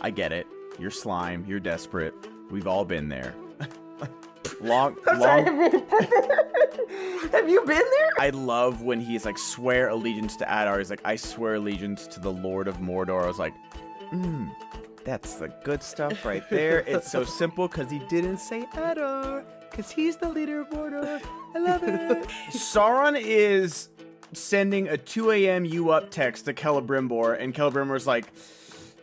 I get it. You're slime. You're desperate. We've all been there. Have you been there? I love when he's like, swear allegiance to Adar. He's like, I swear allegiance to the Lord of Mordor. I was like, that's the good stuff right there. It's so simple because he didn't say Adar because he's the leader of Mordor. I love it. Sauron is sending a 2 a.m. you up text to Celebrimbor, and Celebrimbor's like,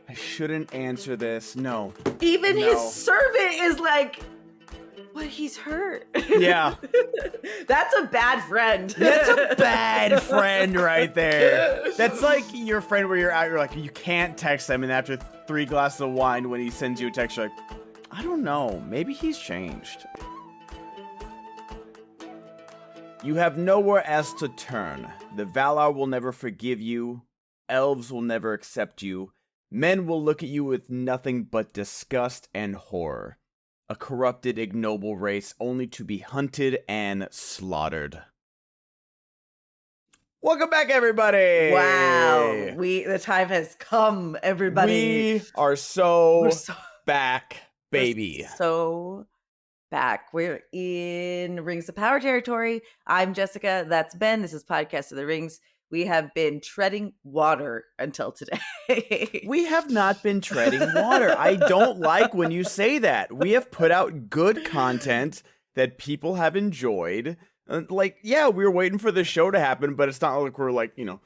I shouldn't answer this. No. Even his servant is like, but he's hurt. Yeah. That's a bad friend. That's a bad friend right there. That's like your friend where you're out, you're like, you can't text them, and after 3 glasses of wine, when he sends you a text, you're like, I don't know, maybe he's changed. You have nowhere else to turn. The Valar will never forgive you. Elves will never accept you. Men will look at you with nothing but disgust and horror. A corrupted, ignoble race only to be hunted and slaughtered. Welcome back, everybody! Wow. The time has come, everybody. We are so back, baby. We're so back. We're in Rings of Power territory. I'm Jessica. That's Ben. This is Podcast of the Rings. We have been treading water until today. We have not been treading water. I don't like when you say that. We have put out good content that people have enjoyed. Like, yeah, we were waiting for the show to happen, but it's not like we're like, Frodo?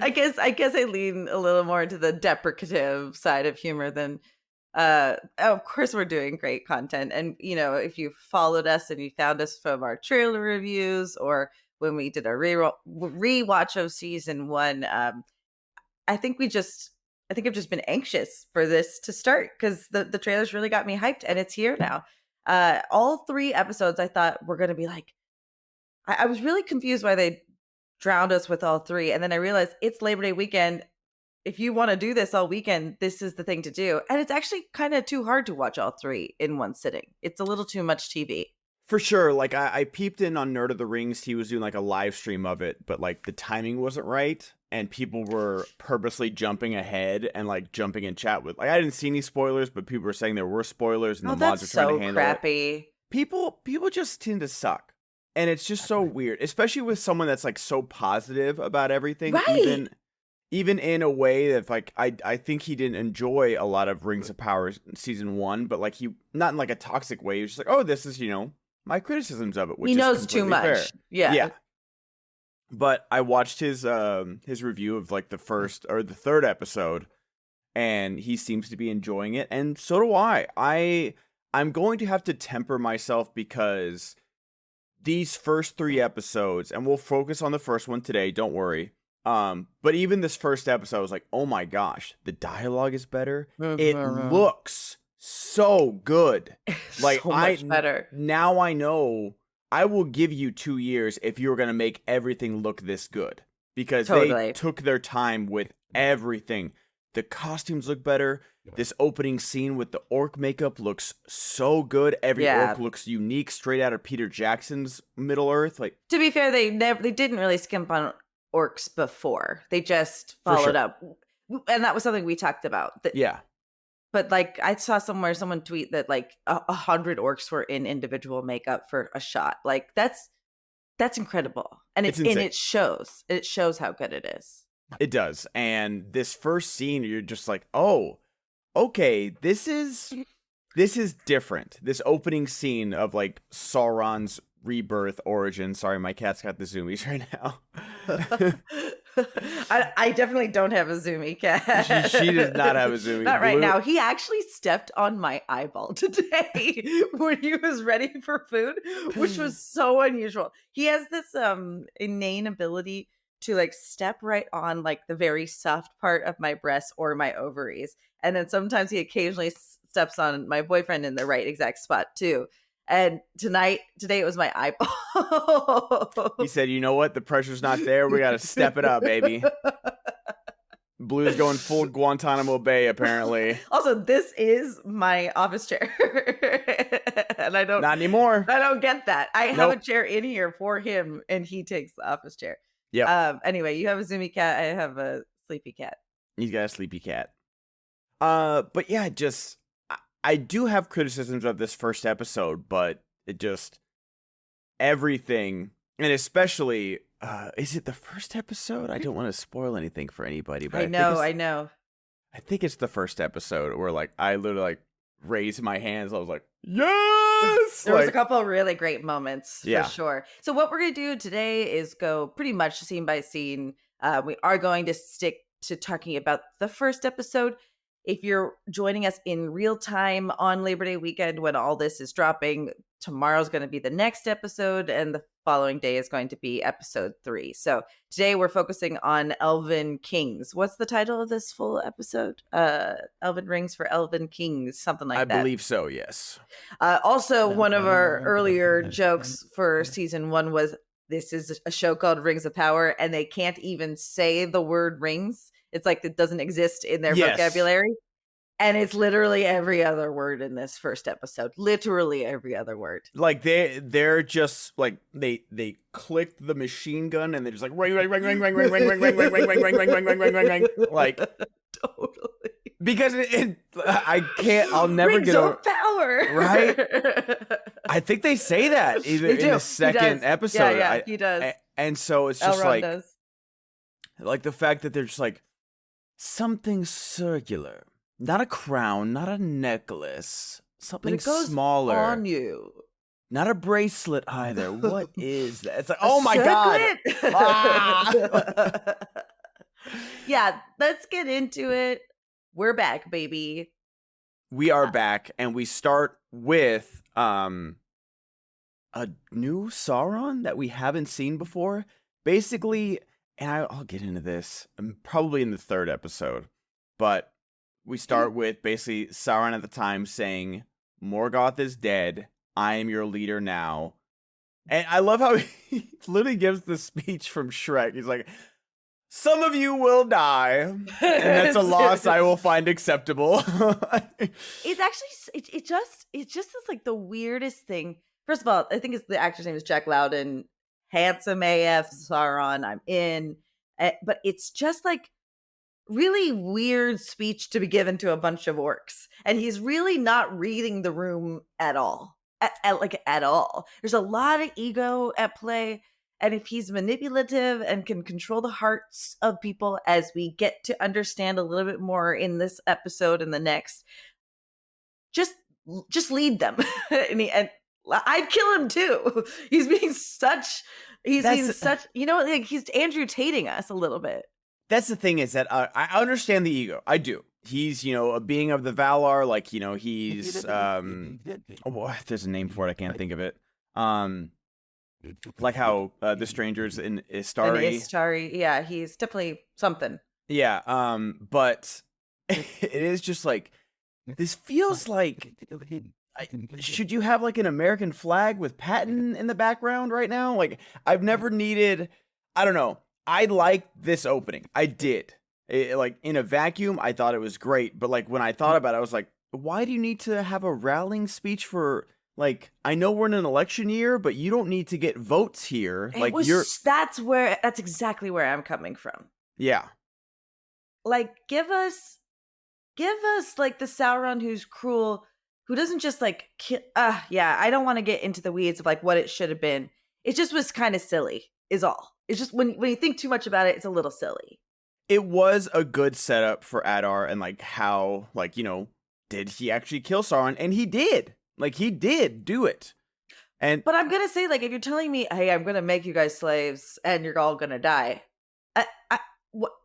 I guess I lean a little more into the deprecative side of humor than of course we're doing great content, and if you followed us and you found us from our trailer reviews or when we did our rewatch of season 1, I think I've just been anxious for this to start because the trailers really got me hyped, and it's here now. All 3 episodes I thought were going to be like, I was really confused why they drowned us with all 3, and then I realized it's Labor Day weekend. If you want to do this all weekend, this is the thing to do. And it's actually kind of too hard to watch all 3 in one sitting. It's a little too much TV. For sure. Like, I peeped in on Nerd of the Rings. He was doing like a live stream of it, but like the timing wasn't right. And people were purposely jumping ahead and like jumping in chat with, like, I didn't see any spoilers, but people were saying there were spoilers and the mods are trying to handle crappy. People just tend to suck. And it's just so weird, especially with someone that's like so positive about everything. Right. Even in a way that, like, I think he didn't enjoy a lot of Rings of Power season 1, but like he, not in like a toxic way. He was just like, oh, this is, my criticisms of it. Which he knows is too much. Fair. Yeah. But I watched his review of like the first or the 3rd episode, and he seems to be enjoying it, and so do I. I'm going to have to temper myself because these first 3 episodes, and we'll focus on the first one today. Don't worry. But even this first episode, I was like, oh my gosh, the dialogue is better. It looks so good. Like, so much better. Now I know I will give you 2 years if you were going to make everything look this good. Because they took their time with everything. The costumes look better. This opening scene with the orc makeup looks so good. Every orc looks unique, straight out of Peter Jackson's Middle Earth. Like, to be fair, they didn't really skimp on orcs before. They just followed up, and that was something we talked about. But like, I saw somewhere someone tweet that like 100 orcs were in individual makeup for a shot. Like, that's incredible, and it shows how good it is. It does. And this first scene, you're just like, oh, okay, this is different. This opening scene of like Sauron's rebirth origin. Sorry, my cat's got the zoomies right now. I definitely don't have a zoomy cat. She does not have a zoomy. Not right now. He actually stepped on my eyeball today when he was ready for food, which was so unusual. He has this inane ability to like step right on like the very soft part of my breast or my ovaries. And then sometimes he occasionally steps on my boyfriend in the right exact spot too. And today it was my eyeball. He said, you know what? The pressure's not there. We got to step it up, baby. Blue's going full Guantanamo Bay, apparently. Also, this is my office chair. And I Not anymore. don't get that. I have a Nope. chair in here for him, and he takes the office chair. Yep. Anyway, you have a zoomy cat. I have a sleepy cat. He's got a sleepy cat. But yeah, I do have criticisms of this first episode, but it just everything, and especially, is it the first episode? I don't want to spoil anything for anybody, but I know. I think it's the first episode where like I literally like raised my hands. I was like, yes. There was a couple of really great moments Yeah. for sure. So what we're going to do today is go pretty much scene by scene. We are going to stick to talking about the first episode. If you're joining us in real time on Labor Day weekend when all this is dropping, tomorrow's going to be the next episode, and the following day is going to be episode 3. So today we're focusing on Elven Kings. What's the title of this full episode? Elven Rings for Elven Kings, something like that. I believe so, yes. Also, one of our earlier jokes for season 1 was this is a show called Rings of Power, and they can't even say the word rings. It's like it doesn't exist in their vocabulary. And it's literally every other word in this first episode. Literally every other word. Like they're just like they clicked the machine gun and they're just like ring ring ring ring ring ring ring ring ring ring ring ring ring ring ring ring ring ring ring like totally because I can't I'll never Rings get over power. Right. I think they say that either in the second episode. Yeah, he does. And so it's just Elrond like the fact that they're just like something circular. Not a crown, not a necklace, something but it goes smaller on you. Not a bracelet either. What is that? It's like, oh my god! Yeah, let's get into it. We're back, baby. We are back, and we start with a new Sauron that we haven't seen before. Basically, and I'll get into this probably in the third episode, but we start with basically Sauron at the time saying, Morgoth is dead. I am your leader now. And I love how he literally gives the speech from Shrek. He's like, some of you will die, and that's a loss I will find acceptable. It's actually, it just is like the weirdest thing. First of all, I think the actor's name is Jack Lowden. Handsome AF, Sauron, I'm in. But it's just like, really weird speech to be given to a bunch of orcs, and he's really not reading the room at all. At all. There's a lot of ego at play, and if he's manipulative and can control the hearts of people, as we get to understand a little bit more in this episode and the next, just lead them. and I'd kill him too. He's being such, like he's Andrew Tating us a little bit. That's the thing is that I understand the ego. I do. He's, a being of the Valar. Like, he's, there's a name for it. I can't think of it. Like how the strangers in Istari. Yeah, he's definitely something. Yeah. But it is just like, this feels like, should you have like an American flag with Patton in the background right now? Like, I've never needed, I don't know. I liked this opening. I did. Like, in a vacuum, I thought it was great. But, like, when I thought about it, I was like, why do you need to have a rallying speech for, like, I know we're in an election year, but you don't need to get votes here. That's exactly where I'm coming from. Yeah. Like, give us, like, the Sauron who's cruel, who doesn't just, like, I don't want to get into the weeds of, like, what it should have been. It just was kind of silly, is all. It's just when you think too much about it, it's a little silly. It was a good setup for Adar and like how, like, did he actually kill Sauron? And he did. Like, he did do it. But I'm going to say, like, if you're telling me, hey, I'm going to make you guys slaves and you're all going to die.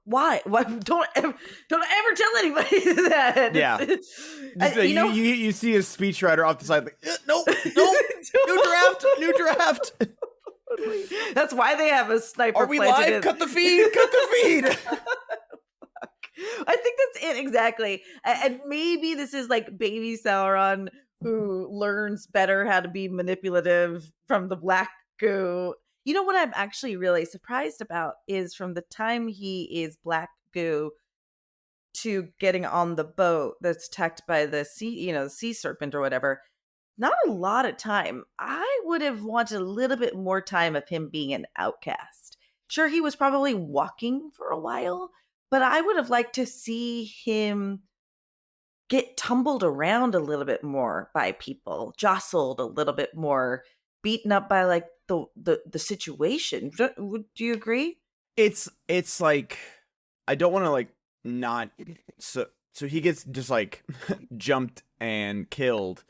Why? Don't ever tell anybody that. Yeah. You see a speechwriter off the side like, no, new draft. That's why they have a sniper. Are we live? Cut the feed. I think that's it exactly. And maybe this is like baby Sauron who learns better how to be manipulative from the black goo. You know what I'm actually really surprised about is from the time he is black goo to getting on the boat that's attacked by the sea, the sea serpent or whatever. not a lot of time. I would have wanted a little bit more time of him being an outcast. Sure, he was probably walking for a while, but I would have liked to see him get tumbled around a little bit more by people, jostled a little bit more, beaten up by like the situation. Do you agree? It's like, I don't want to like not so he gets just like jumped and killed,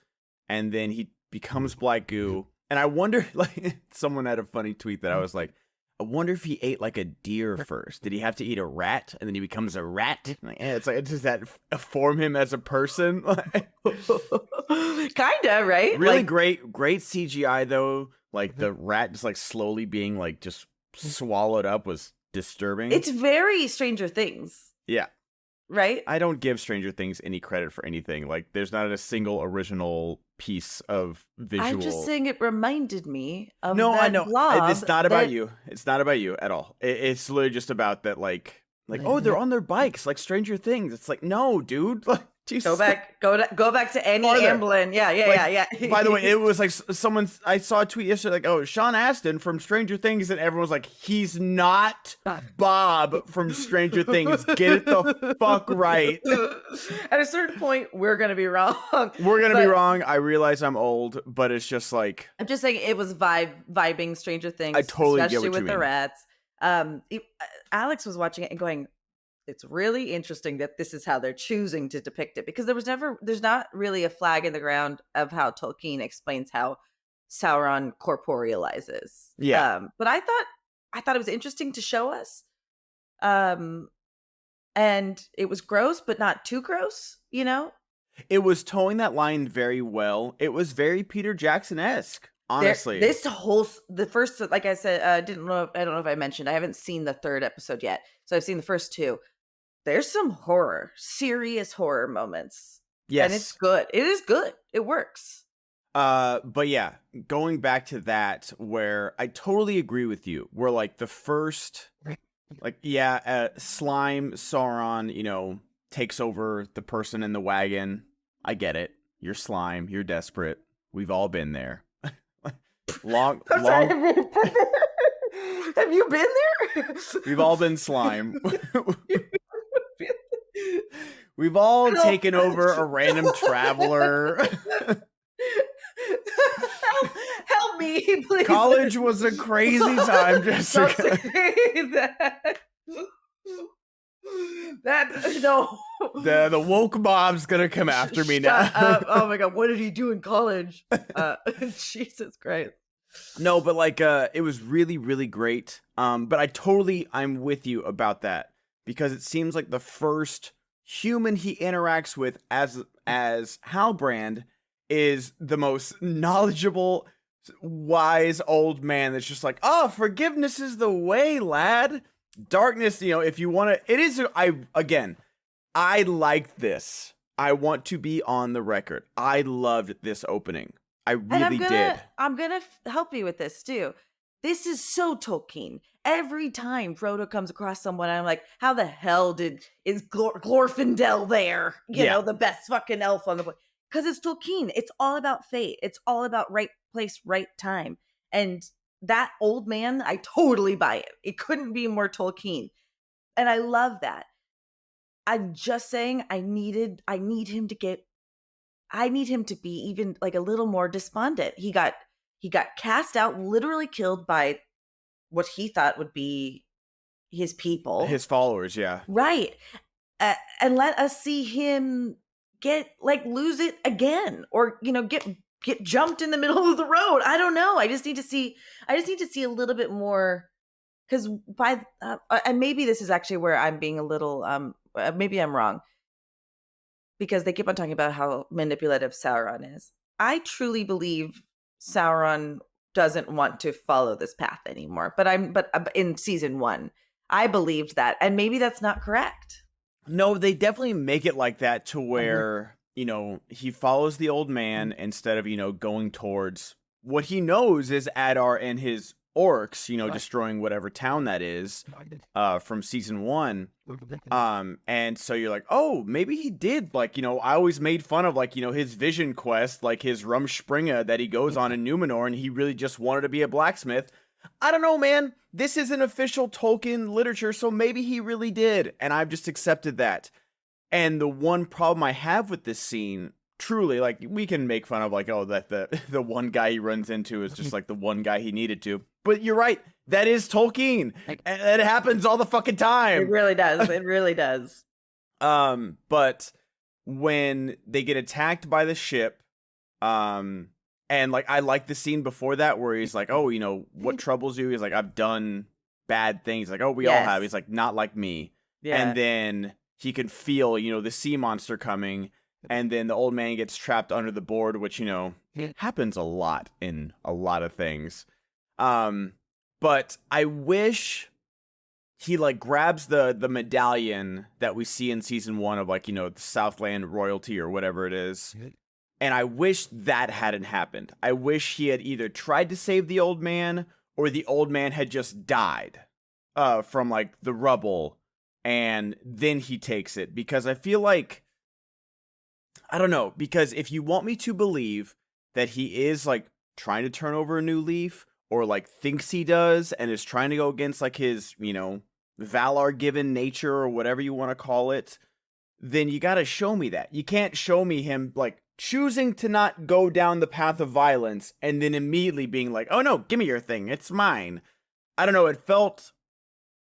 and then he becomes black goo. And I wonder, like, someone had a funny tweet that I was like, I wonder if he ate like a deer first. Did he have to eat a rat and then he becomes a rat? Like, it's like, does that form him as a person? Kinda, right? Really Like, great CGI though. Like the rat just like slowly being like just swallowed up was disturbing. it's very Stranger Things, Yeah. right? I don't give Stranger Things any credit for anything. Like, there's not a single original piece of visual. I'm just saying it reminded me of No, I that know. blob. It's not about that- you. It's not about you at all. It's literally just about that, like, oh, they're on their bikes, like Stranger Things. It's like, no, dude. Like, Jesus. Go back to Annie Farther. Amblin. Yeah, yeah. By the way, it was like someone, I saw a tweet yesterday, like, oh, Sean Astin from Stranger Things, and everyone was like, he's not Bob from Stranger Things. Get it the fuck right. At a certain point, we're gonna be wrong. We're gonna be wrong. I realize I'm old, but it's just like, I'm just saying it was vibing Stranger Things. I totally get especially what you with the mean. rats. Alex was watching it and going, it's really interesting that this is how they're choosing to depict it, because there's not really a flag in the ground of how Tolkien explains how Sauron corporealizes. Yeah. But I thought it was interesting to show us. And it was gross, but not too gross, you know? it was towing that line very well. It was very Peter Jackson-esque, honestly. The first, like I said, I don't know if I mentioned, I haven't seen the third episode yet. So I've seen the first two. There's some serious horror moments. Yes. And it's good. It is good. It works. But yeah, going back to that, where I totally agree with you, where like the first, like, yeah, slime Sauron, takes over the person in the wagon. I get it. You're slime. You're desperate. We've all been there. long. Have you been there? We've all been slime. We've all taken over a random traveler. Help me, please. College was a crazy time, Jessica. Don't say that. No. The woke mob's gonna come after me now. Shut up. Oh my god, what did he do in college? Jesus Christ. No, but like it was really, really great. But I'm with you about that, because it seems like the first human he interacts with as Halbrand is the most knowledgeable, wise old man that's just like, oh, forgiveness is the way, lad. Darkness, if you want to, it is. I liked this. I want to be on the record. I loved this opening. I really did. I'm gonna help you with this too. This is so Tolkien. Every time Frodo comes across someone, I'm like, how the hell is Glorfindel there? You know, the best fucking elf on the planet. Because it's Tolkien. It's all about fate. It's all about right place, right time. And that old man, I totally buy it. It couldn't be more Tolkien. And I love that. I'm just saying I need him to be even like a little more despondent. He got cast out, literally killed by what he thought would be his people, his followers. Yeah, right. And let us see him lose it again, or get jumped in the middle of the road. I don't know. I just need to see a little bit more, because and maybe this is actually where I'm being a little maybe I'm wrong, because they keep on talking about how manipulative Sauron is. I truly believe Sauron doesn't want to follow this path anymore. But in season 1, I believed that, and maybe that's not correct. No, they definitely make it like that, to where he follows the old man instead of going towards what he knows is Adar and his orcs, destroying whatever town that is, from season 1. And so you're like, oh, maybe he did, like, I always made fun of, like, his vision quest, like his Rumspringa that he goes on in Numenor, and he really just wanted to be a blacksmith. I don't know, man. This isn't official Tolkien literature, so maybe he really did, and I've just accepted that. And the one problem I have with this scene, truly, like, we can make fun of, like, oh, that the one guy he runs into is just like the one guy he needed to. But you're right. That is Tolkien. And it happens all the fucking time. It really does. It really does. But when they get attacked by the ship, and like, I like the scene before that where he's like, oh, what troubles you? He's like, I've done bad things. Like, oh, we all have. He's like, not like me. Yeah. And then he can feel, the sea monster coming. And then the old man gets trapped under the board, which, happens a lot in a lot of things. But I wish he, like, grabs the medallion that we see in season 1 of, like, the Southland royalty or whatever it is. And I wish that hadn't happened. I wish he had either tried to save the old man or the old man had just died from, like, the rubble. And then he takes it. Because I feel like, I don't know, because if you want me to believe that he is, like, trying to turn over a new leaf, or, like, thinks he does, and is trying to go against, like, his, Valar-given nature, or whatever you want to call it, then you gotta show me that. You can't show me him, like, choosing to not go down the path of violence, and then immediately being like, oh no, give me your thing, it's mine. I don't know, it felt,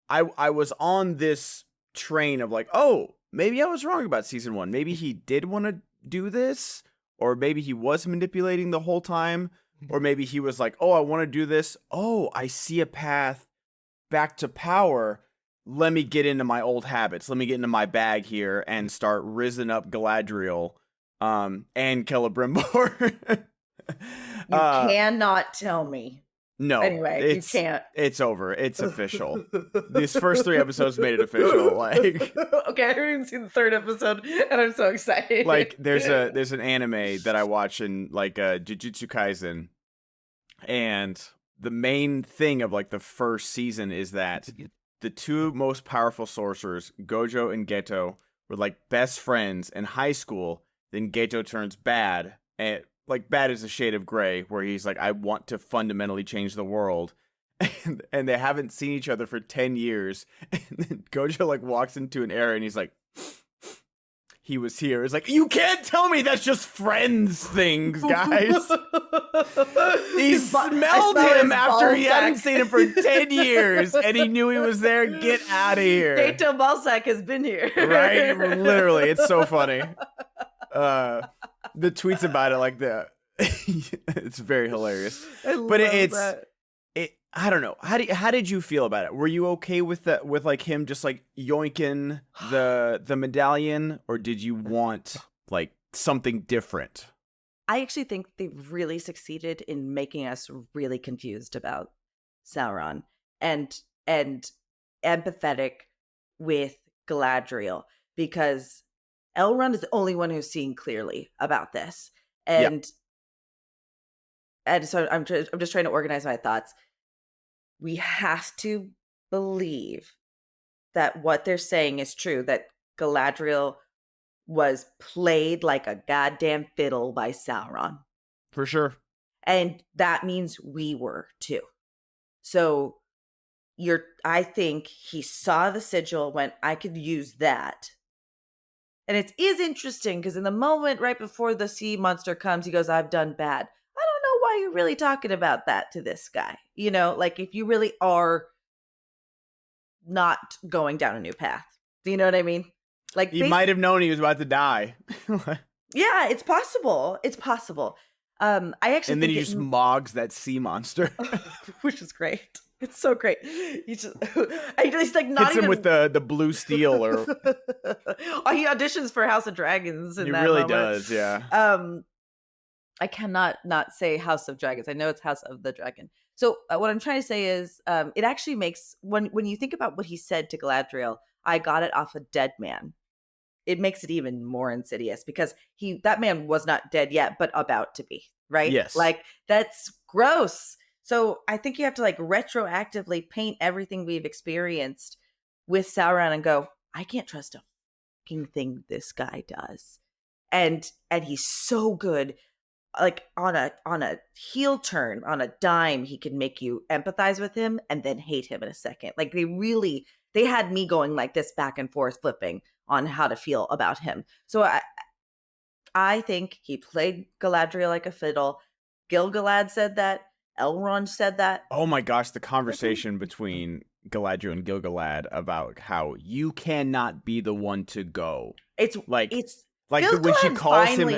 I was on this train of, like, oh, maybe I was wrong about season 1. Maybe he did want to do this, or maybe he was manipulating the whole time, or maybe he was like, oh, I want to do this. Oh, I see a path back to power. Let me get into my old habits. Let me get into my bag here and start risen up Galadriel and Celebrimbor. You cannot tell me. No. Anyway, you can't. It's over. It's official. These first 3 episodes made it official. Like, okay, I haven't even seen the 3rd episode, and I'm so excited. Like, there's an anime that I watch in, like, Jujutsu Kaisen, and the main thing of, like, the first season is that the 2 most powerful sorcerers, Gojo and Geto, were, like, best friends in high school. Then Geto turns bad, and, like, bad is a shade of gray, where he's like, I want to fundamentally change the world. And they haven't seen each other for 10 years. And then Gojo, like, walks into an era, and he's like, he was here. It's like, you can't tell me that's just friends things, guys. He smelled him after he hadn't seen him for 10 years, and he knew he was there. Get out of here. Gato Balzac has been here. Right? Literally. It's so funny. The tweets about it, like, it's very hilarious. But I don't know. How did you feel about it? Were you okay with that, with, like, him just, like, yoinking the medallion, or did you want, like, something different? I actually think they really succeeded in making us really confused about Sauron and empathetic with Galadriel, because Elrond is the only one who's seeing clearly about this. And so I'm just trying to organize my thoughts. We have to believe that what they're saying is true, that Galadriel was played like a goddamn fiddle by Sauron. For sure. And that means we were too. So I think he saw the sigil, went, I could use that. And it is interesting because in the moment right before the sea monster comes, he goes, I've done bad. I don't know why you're really talking about that to this guy. Like, if you really are not going down a new path. Do you know what I mean? Like, he might have known he was about to die. Yeah, it's possible. It's possible. I actually and then he just mogs that sea monster, which is great. It's so great. He's just like not hits even him with the blue steel, or he auditions for House of Dragons. He really does, yeah. I cannot not say House of Dragons. I know it's House of the Dragon. So what I'm trying to say is, it actually makes when you think about what he said to Galadriel, I got it off a dead man. It makes it even more insidious because that man was not dead yet, but about to be, right? Yes. Like, that's gross. So I think you have to like retroactively paint everything we've experienced with Sauron and go, I can't trust a fucking thing this guy does. And he's so good. Like on a heel turn, on a dime, he can make you empathize with him and then hate him in a second. Like they had me going like this back and forth flipping on how to feel about him. So I think he played Galadriel like a fiddle. Gil-galad said that. Elrond said that. Oh my gosh, the conversation between Galadriel and Gil-galad about how you cannot be the one to go. It's when Gil-galad she calls him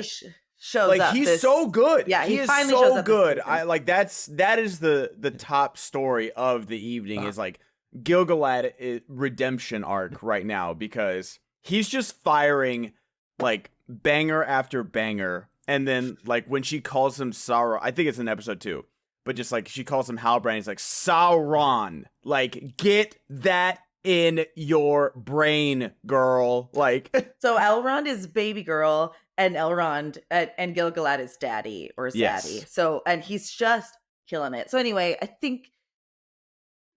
shows like up. he's so good. Yeah, he is finally shows so up good. I like that is the top story of the evening is like Gil-galad redemption arc right now, because he's just firing like banger after banger, and then like when she calls him Sauron, I think it's in episode 2, but just like she calls him Halbrand, he's like Sauron, like get that in your brain, girl. Like so Elrond is baby girl, and Elrond and Gil-galad is daddy or zaddy. Yes. So and he's just killing it. So anyway, I think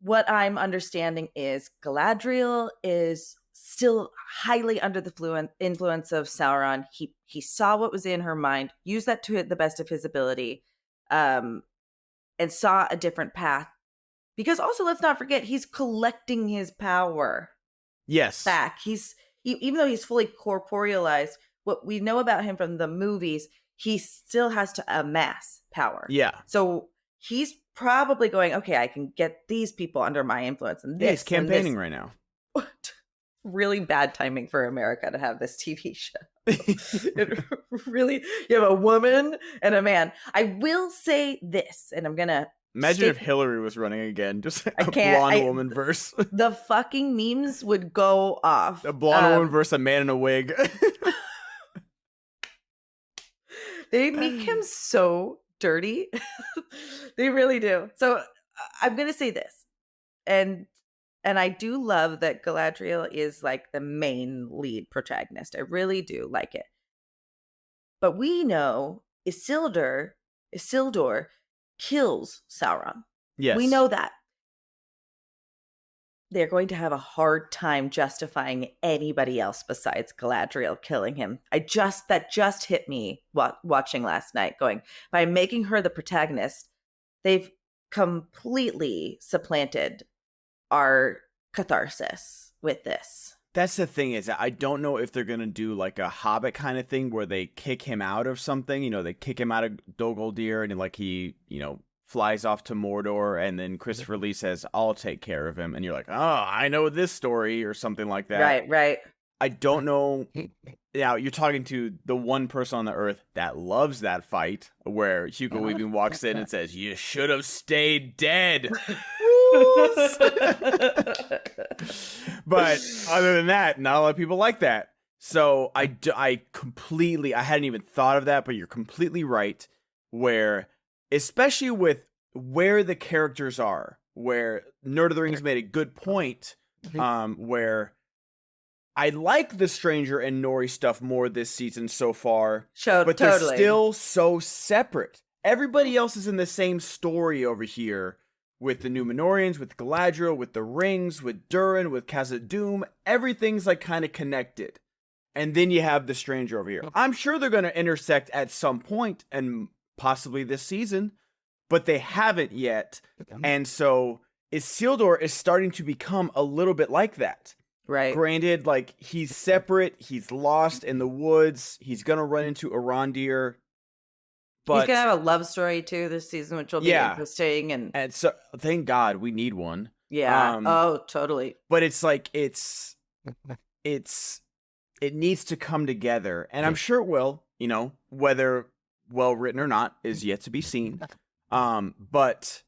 what I'm understanding is Galadriel is still highly under the influence of Sauron. He saw what was in her mind, used that to the best of his ability, and saw a different path. Because also, let's not forget, he's collecting his power. Yes. Back. Even though he's fully corporealized, what we know about him from the movies, he still has to amass power. Yeah. So he's probably going, okay, I can get these people under my influence, and this. He's campaigning right now. Really bad timing for America to have this TV show. It really, you have a woman and a man. I will say this, and I'm gonna imagine if Hillary was running again, just a blonde woman verse. The fucking memes would go off. A blonde woman versus a man in a wig. They make him so dirty. They really do. So I'm gonna say this, and I do love that Galadriel is like the main lead protagonist. I really do like it. But we know Isildur kills Sauron. Yes. We know that. They're going to have a hard time justifying anybody else besides Galadriel killing him. That just hit me watching last night, going, by making her the protagonist, they've completely supplanted our catharsis with this. That's the thing, is I don't know if they're going to do like a Hobbit kind of thing where they kick him out of something. You know, they kick him out of Dol Guldur and like he, flies off to Mordor, and then Christopher Lee says, I'll take care of him. And you're like, oh, I know this story or something like that. Right. I don't know. Now, you're talking to the one person on the earth that loves that fight, where Hugo Weaving walks in and says, you should have stayed dead. But other than that, not a lot of people like that. So I hadn't even thought of that, but you're completely right, where, especially with where the characters are, where Nerd of the Rings made a good point, where I like the Stranger and Nori stuff more this season so far, but they're still so separate. Everybody else is in the same story over here, with the Númenóreans, with Galadriel, with the rings, with Durin, with Khazad-dûm. Everything's like kind of connected. And then you have the Stranger over here. I'm sure they're going to intersect at some point, and possibly this season, but they haven't yet. And so Isildur is starting to become a little bit like that. Right. Granted, like, he's separate, he's lost in the woods, he's gonna run into Arondir, but he's gonna have a love story too this season, which will be interesting. And so thank God we need one. Yeah. Oh, totally. But it's like it needs to come together, and I'm sure it will. Whether well written or not is yet to be seen. But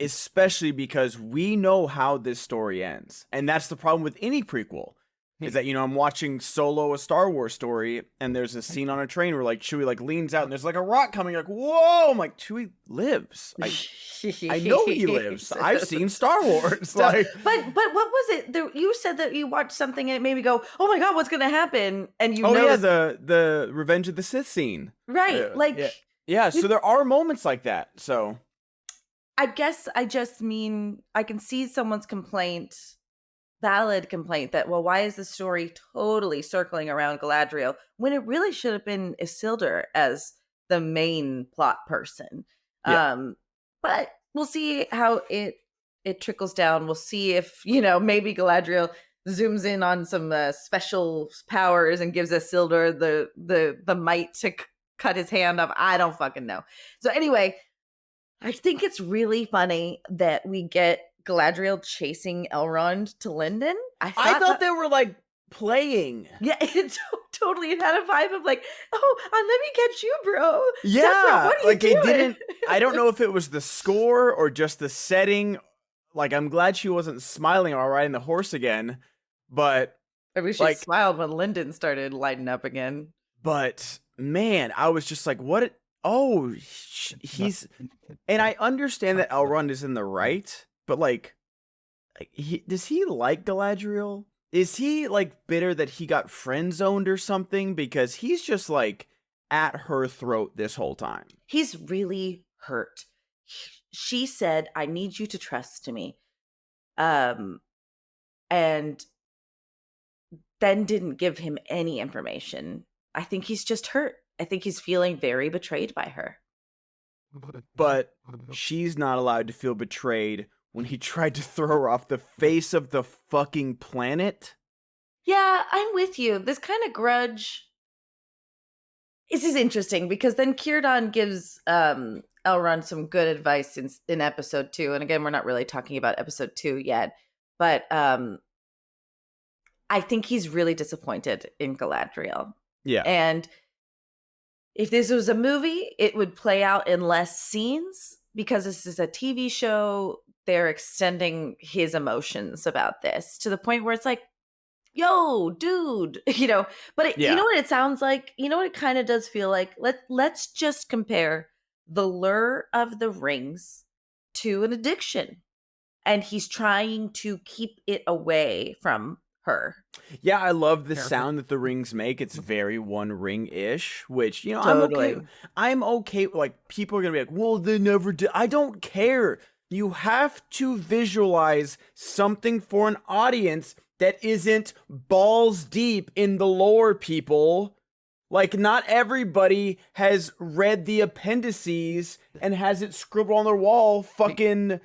especially because we know how this story ends. And that's the problem with any prequel, is that, I'm watching Solo, a Star Wars story, and there's a scene on a train where like Chewie like leans out and there's like a rock coming, like, whoa, I'm like, Chewie lives. I know he lives. I've seen Star Wars. Like, but what was it? You said that you watched something and it made me go, oh my God, what's going to happen? And the Revenge of the Sith scene. Right. Yeah, so there are moments like that. So I guess I just mean I can see someone's valid complaint that, well, why is the story totally circling around Galadriel when it really should have been Isildur as the main plot person? Yeah. But we'll see how it trickles down. We'll see if, maybe Galadriel zooms in on some special powers and gives Isildur the might to cut his hand off. I don't fucking know. So anyway, I think it's really funny that we get Galadriel chasing Elrond to Linden. I thought thought they were like playing. Yeah, totally. It had a vibe of like, oh, let me catch you, bro. Yeah, Sephiroth, what are you like doing? it didn't. I don't know if it was the score or just the setting. Like, I'm glad she wasn't smiling while riding the horse again, but Maybe she smiled when Linden started lighting up again. But man, I was just like, what? He's, and I understand that Elrond is in the right, but like, does he like Galadriel? Is he like bitter that he got friend zoned or something? Because he's just like at her throat this whole time. He's really hurt. She said, I need you to trust me. And then didn't give him any information. I think he's just hurt. I think he's feeling very betrayed by her. But she's not allowed to feel betrayed when he tried to throw her off the face of the fucking planet. Yeah, I'm with you. This kind of grudge. This is interesting because then Círdan gives Elrond some good advice in episode 2. And again, we're not really talking about episode 2 yet. But I think he's really disappointed in Galadriel. Yeah. And if this was a movie, it would play out in less scenes because this is a TV show. They're extending his emotions about this to the point where it's like, yo, dude, but you know what it sounds like? You know what it kind of does feel like? Let's just compare the lure of the rings to an addiction. And he's trying to keep it away from her. Yeah, I love the sound that the rings make. It's very One Ring-ish, which, Totally. I'm okay. Like, people are going to be like, well, they never did. I don't care. You have to visualize something for an audience that isn't balls deep in the lore, people. Like, not everybody has read the appendices and has it scribbled on their wall fucking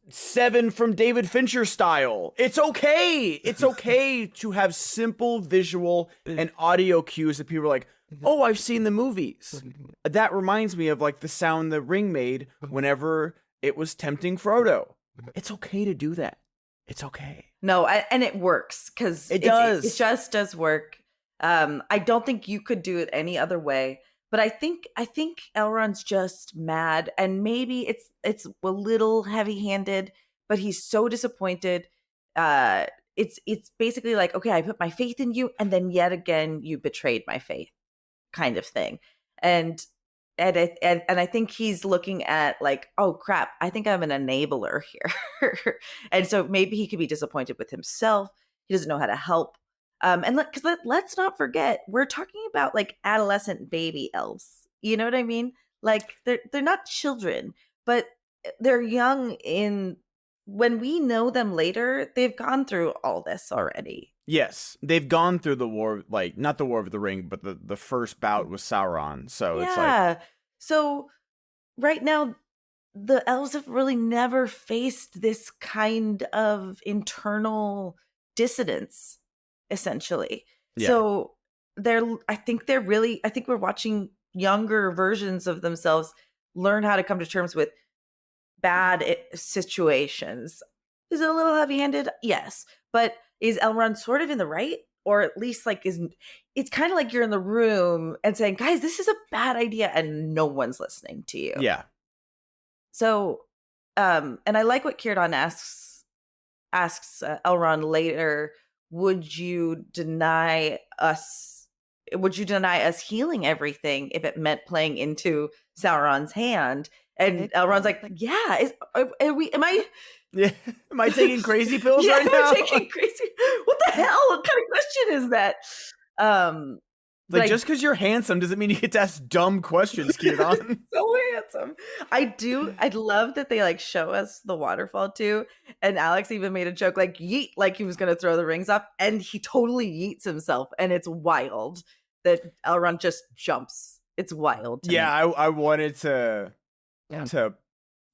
7 from David Fincher style. It's okay. It's okay to have simple visual and audio cues that people are like, oh, I've seen the movies. That reminds me of like the sound the ring made whenever it was tempting Frodo. It's okay to do that. It's okay. No, and it works because it does. It just does work. I don't think you could do it any other way. But I think Elrond's just mad, and maybe it's a little heavy-handed, but he's so disappointed. It's basically like, okay, I put my faith in you, and then yet again you betrayed my faith, kind of thing. And I think he's looking at like, oh crap, I think I'm an enabler here, and so maybe he could be disappointed with himself. He doesn't know how to help. And let's not forget, we're talking about like adolescent baby elves. You know what I mean? Like they're not children, but they're young when we know them later, they've gone through all this already. Yes, they've gone through the war, like not the War of the Ring, but the first bout with Sauron. So it's like, so right now, the elves have really never faced this kind of internal dissonance. Essentially. Yeah. So I think we're watching younger versions of themselves learn how to come to terms with bad situations. Is it a little heavy-handed? Yes. But is Elrond sort of in the right? Or at least like it's kind of like you're in the room and saying, guys, this is a bad idea, and no one's listening to you. Yeah. So and I like what Círdan asks Elrond later. Would you deny us healing everything if it meant playing into Sauron's hand? And Elrond's like, yeah, am I taking crazy pills right now? Taking crazy. What the hell? What kind of question is that? Like, just because you're handsome doesn't mean you get to ask dumb questions, Kieran. So handsome. I love that they like show us the waterfall too. And Alex even made a joke like yeet, like he was gonna throw the rings off, and he totally yeets himself, and it's wild that Elrond just jumps. It's wild to me. I wanted to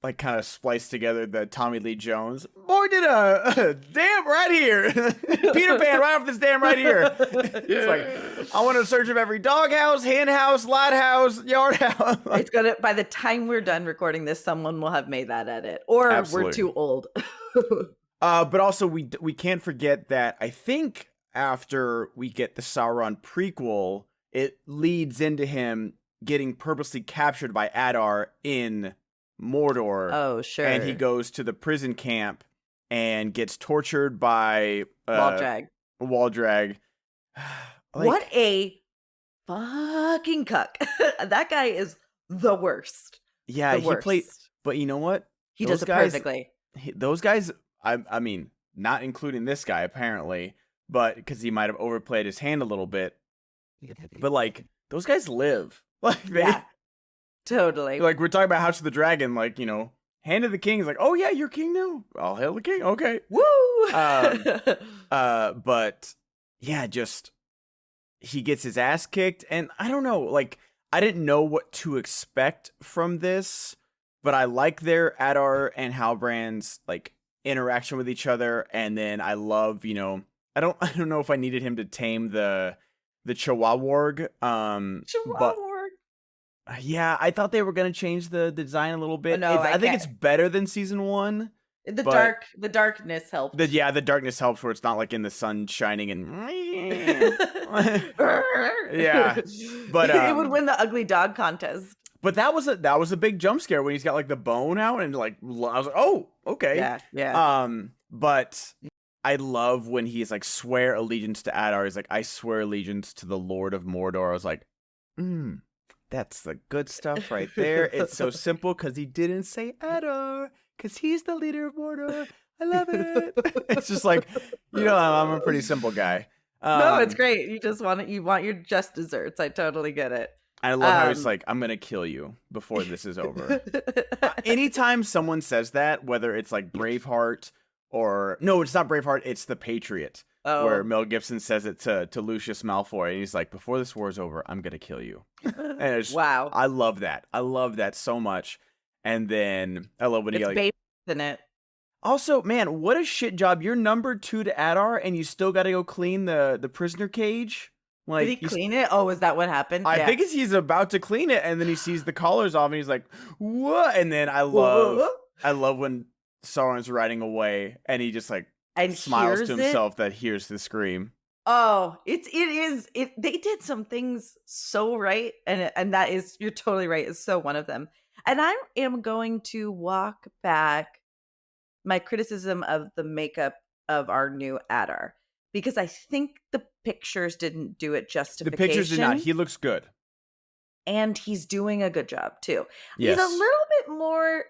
like kind of splice together the Tommy Lee Jones. Boy, did a dam right here. Peter Pan right off this dam right here. It's like, I want a search of every doghouse, hen house, lighthouse, yard house. It's gonna, by the time we're done recording this, someone will have made that edit. Or Absolutely. we're too old. But also we can't forget that I think after we get the Sauron prequel, it leads into him getting purposely captured by Adar in Mordor. Oh, sure. And he goes to the prison camp and gets tortured by Waldreg. Waldreg. Like, what a fucking cuck. That guy is the worst. Yeah, he played, but you know what? He does it perfectly. Those guys, I mean, not including this guy apparently, but because he might have overplayed his hand a little bit. But like, those guys live. Like yeah. Totally. Like, we're talking about House of the Dragon, like, you know, Hand of the King is like, oh yeah, you're king now. I'll hail the king. Okay. Woo! But yeah, just he gets his ass kicked, and I don't know, like, I didn't know what to expect from this, but I like their Adar and Halbrand's like interaction with each other, and then I love, you know, I don't know if I needed him to tame the Chihuahua. But yeah, I thought they were gonna change the design a little bit. No, I think it's better than season 1. The darkness helps. The darkness helps where it's not like in the sun shining and yeah. But it would win the ugly dog contest. But that was a big jump scare when he's got like the bone out and like I was like, oh, okay. Yeah. But I love when he's like, swear allegiance to Adar. He's like, I swear allegiance to the Lord of Mordor. I was like, that's the good stuff right there. It's so simple because he didn't say Adar because he's the leader of Mordor. I love it. It's just like, you know, I'm a pretty simple guy. No, it's great. You want your just desserts. I totally get it. I love how he's like, I'm going to kill you before this is over. Anytime someone says that, whether it's like Braveheart or... No, it's not Braveheart. It's The Patriot. Oh. Where Mel Gibson says it to Lucius Malfoy. And he's like, before this war is over, I'm going to kill you. And wow. I love that. I love that so much. And then I love when he like... It's in it. Also, man, what a shit job. You're number 2 to Adar and you still got to go clean the prisoner cage. Like, did he clean it? Oh, is that what happened? I think he's about to clean it, and then he sees the collars off, and he's like, "What?" And then I love when Sauron's riding away, and he just like smiles to himself that hears the scream. Oh, it is. They did some things so right, and that is, you're totally right. It's so one of them. And I am going to walk back my criticism of the makeup of our new Adar, because I think the pictures didn't do it justification. The pictures did not. He looks good. And he's doing a good job, too. Yes. He's a little bit more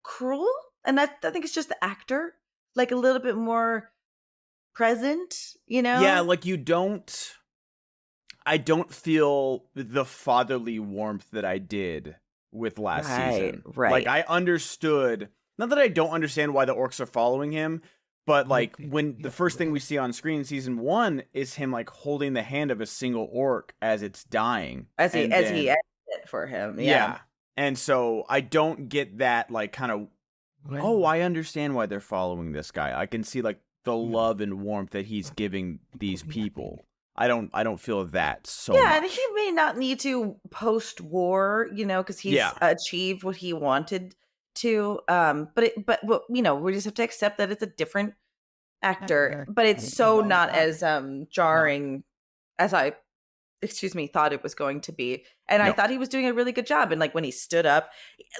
cruel. And I think it's just the actor. Like, a little bit more present, you know? Yeah, like I don't feel the fatherly warmth that I did with last season. Right. Like, I understood... Not that I don't understand why the orcs are following him, but like when the first thing we see on screen in season 1 is him like holding the hand of a single orc as it's dying. As he edited it for him. Yeah. And so I don't get that like kind of, oh, I understand why they're following this guy. I can see like the love and warmth that he's giving these people. I don't feel that so much. And he may not need to post-war, you know, because he's achieved what he wanted to, but you know, we just have to accept that it's a different actor, but it's so not as jarring as I thought it was going to be. And I thought he was doing a really good job. And like when he stood up,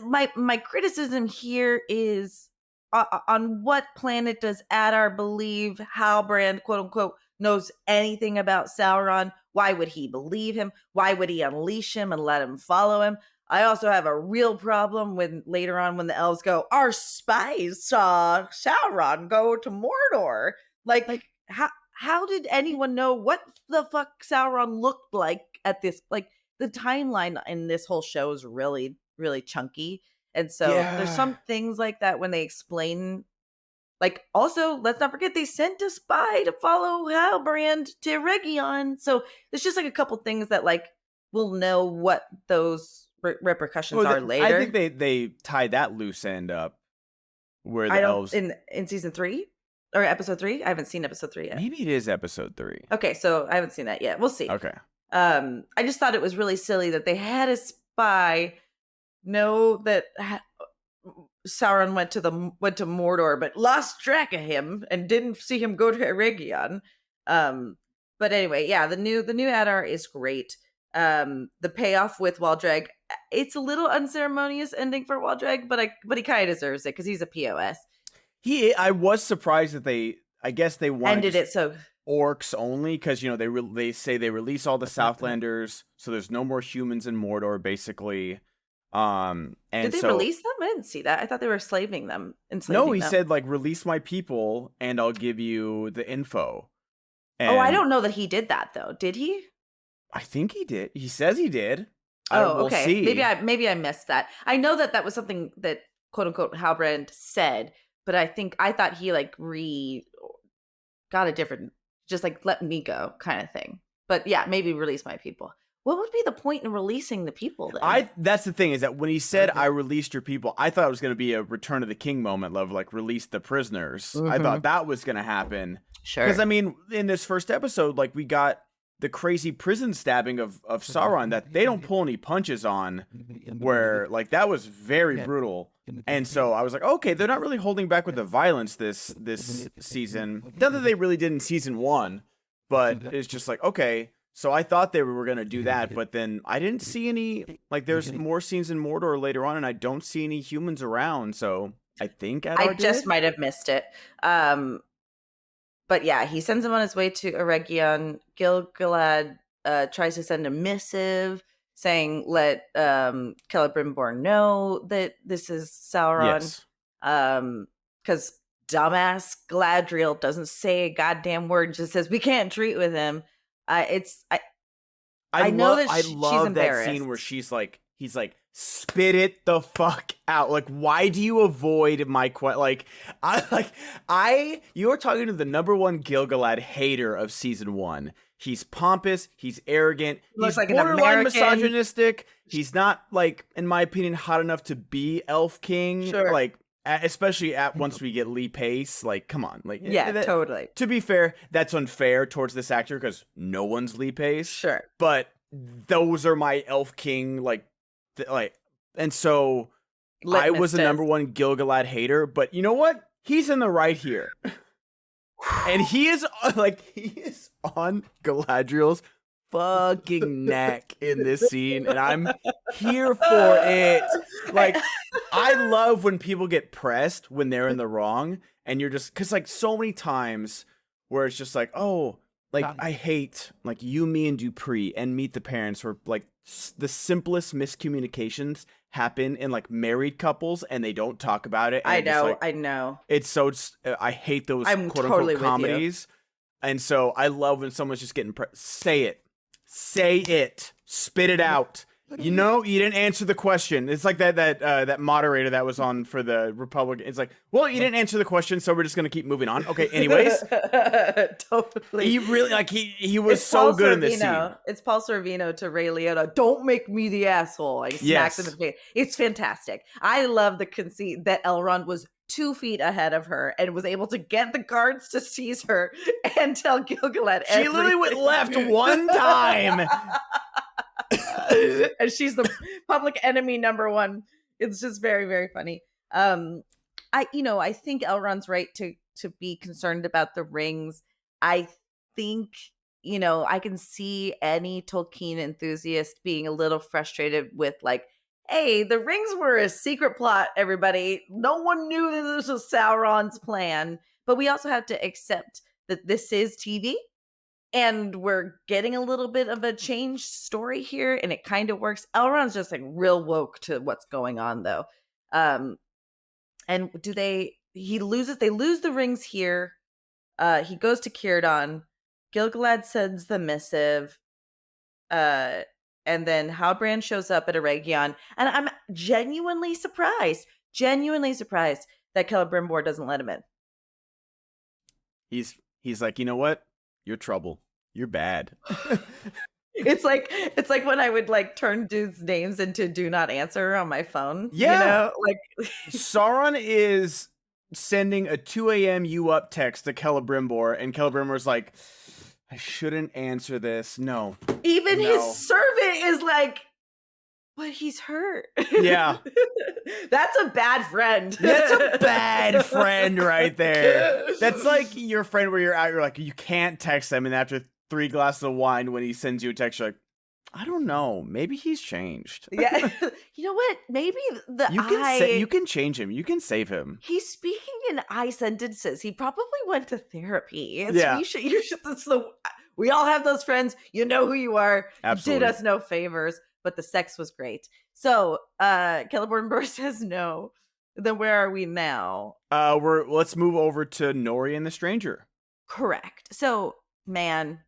my criticism here is on what planet does Adar believe Halbrand, quote unquote, knows anything about Sauron? Why would he believe him? Why would he unleash him and let him follow him? I also have a real problem when later on when the elves go, our spies saw Sauron go to Mordor. Like how did anyone know what the fuck Sauron looked like at this? Like, the timeline in this whole show is really, really chunky. And so there's Yeah. some things like that when they explain. Like, also, let's not forget they sent a spy to follow Halbrand to Region. So there's just like a couple things that like we'll know what those repercussions Well, are I think later. they tied that loose end up where I the don't elves. in season 3 or episode 3. I haven't seen episode 3 yet. Maybe it is episode 3. Okay, so I haven't seen that yet. We'll see. Okay. I just thought it was really silly that they had a spy know that Sauron went to Mordor, but lost track of him and didn't see him go to Eregion. But anyway, yeah, the new Adar is great. The payoff with Waldrag, it's a little unceremonious ending for Waldrag, but he kind of deserves it because he's a POS. I was surprised that I guess they wanted Ended it so orcs only because they say they release all the Southlanders, so there's no more humans in Mordor basically. And did they release them? I didn't see that. I thought they were enslaving them. No, he said like release my people and I'll give you the info. And I don't know that he did that though. Did he? I think he did. He says he did. Oh, okay. See. Maybe I missed that. I know that was something that quote unquote Halbrand said, but I thought he like got a different, just like let me go kind of thing. But yeah, maybe release my people. What would be the point in releasing the people then? That's the thing is that when he said I released your people, I thought it was going to be a Return of the King moment of like release the prisoners. Mm-hmm. I thought that was going to happen. Sure. Because I mean, in this first episode, like we got the crazy prison stabbing of Sauron that they don't pull any punches on, where like that was very brutal. And so I was like, okay, they're not really holding back with the violence this season. Not that they really did in season 1, but it's just like, okay. So I thought they were going to do that, but then I didn't see any, like there's more scenes in Mordor later on and I don't see any humans around. So I think I just might have missed it. But yeah, he sends him on his way to Eregion. Gil-galad tries to send a missive saying, let Celebrimbor know that this is Sauron. Yes. Because dumbass Galadriel doesn't say a goddamn word, just says, we can't treat with him. I know that she's love embarrassed. That scene where he's like, spit it the fuck out. Like, why do you avoid my question? You are talking to the #1 Gil-galad hater of season 1. He's pompous. He's arrogant. He's like borderline misogynistic. He's not like, in my opinion, hot enough to be Elf King. Sure. Like, especially once we get Lee Pace. Like, come on. Like, yeah, totally. To be fair, that's unfair towards this actor because no one's Lee Pace. Sure. But those are my Elf King, and so I was the #1 Gil-galad hater. But you know what? He's in the right here. And he is on Galadriel's fucking neck in this scene, and I'm here for it. Like, I love when people get pressed when they're in the wrong, and you're just, because like so many times where it's just like, oh, like I hate like You, Me, and Dupree and Meet the Parents, where like the simplest miscommunications happen in like married couples and they don't talk about it. I know. It's so I hate those quote unquote comedies. And so I love when someone's just getting say it, spit it out. You know, you didn't answer the question. It's like that moderator that was on for the Republican. It's like, well, you didn't answer the question, so we're just gonna keep moving on. Okay, anyways. Totally. He really he was so good in this scene. It's Paul Sorvino to Ray Liotta. Don't make me the asshole. He smacks him in the face. It's fantastic. I love the conceit that Elrond was 2 feet ahead of her and was able to get the guards to seize her and tell Gil-galad everything. She literally went left one time. And she's the public enemy #1. It's just very, very funny. I think Elrond's right to be concerned about the rings. I think, I can see any Tolkien enthusiast being a little frustrated with like, hey, the rings were a secret plot, everybody. No one knew that this was Sauron's plan. But we also have to accept that this is TV. And we're getting a little bit of a changed story here, and it kind of works. Elrond's just like real woke to what's going on, though. And they lose the rings here. He goes to Círdan. Gil-galad sends the missive. And then Halbrand shows up at Eregion. And I'm genuinely surprised that Celebrimbor doesn't let him in. He's like, you know what? You're trouble. You're bad. It's like when I would like turn dudes' names into do not answer on my phone. Yeah. You know? Like Sauron is sending a 2 a.m. you up text to Celebrimbor, and Celebrimbor's like, I shouldn't answer this. No. Even his servant is like, but he's hurt. Yeah. That's a bad friend. That's a bad friend right there. That's like your friend where you're out, you're like, you can't text him, and after 3 glasses of wine, when he sends you a text, you're like, I don't know. Maybe he's changed. Yeah. You know what? Maybe you can change him. You can save him. He's speaking in I sentences. He probably went to therapy. Yeah. You should. We all have those friends. You know who you are. Absolutely. You did us no favors, but the sex was great. So, Celebrimbor says no. Then where are we now? Let's move over to Nori and the Stranger. Correct. So, man,